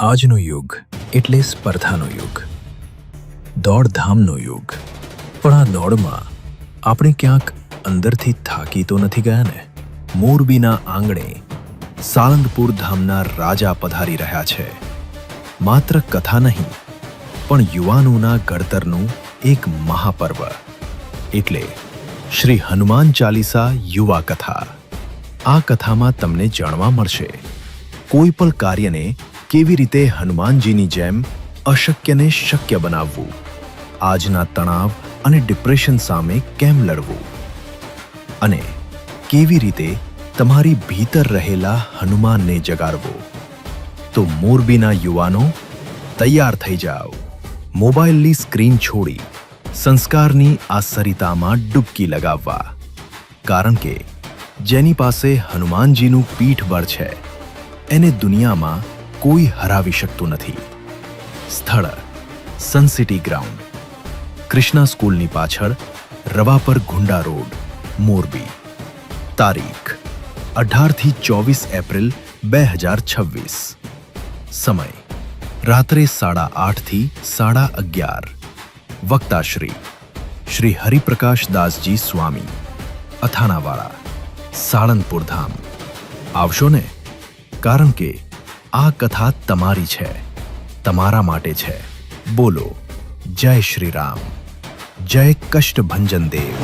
આજનો યુગ એટલે સ્પર્ધાનો યુગ, દોડધામનો યુગ. પણ આ દોડમાં આપણે ક્યાંક અંદરથી થાકી તો નથી ગયા ને? મોરબીના આંગણે સાળંગપુર ધામના રાજા પધારી રહ્યા છે. માત્ર કથા નહીં, પણ યુવાનોના ઘડતરનું એક મહાપર્વ એટલે શ્રી હનુમાન ચાલીસા યુવા કથા. આ કથામાં તમને જાણવા મળશે કોઈ પણ કાર્યને કેવી રીતે હનુમાનજીની જેમ અશક્યને શક્ય બનાવવું, આજના તણાવ અને ડિપ્રેશન સામે કેમ લડવું, અને કેવી રીતે તમારી ભીતર રહેલા હનુમાનને જગાડવો. તો મોરબીના યુવાનો તૈયાર થઈ જાઓ. મોબાઈલની સ્ક્રીન છોડી સંસ્કારની આ સરિતામાં ડૂબકી લગાવવા. કારણ કે જેની પાસે હનુમાનજીનું પીઠબળ છે એને દુનિયામાં કોઈ હરાવી શકતું નથી. સ્થળ સનસિટી ગ્રાઉન્ડ, કૃષ્ણા સ્કૂલની પાછળ, રવાપર ગુંડા રોડ, મોરબી. તારીખ 18 થી 24 એપ્રિલ 2026. સમય રાત્રે 8:30 થી 11:30. વક્તાશ્રી શ્રી હરિપ્રકાશ દાસજી સ્વામી, અથાણાવાળા, સાળંગપુર ધામ. આવશો ને? કારણ કે આ કથા તમારી છે, તમારા માટે છે. બોલો જય શ્રી રામ, જય કષ્ટભંજન દેવ.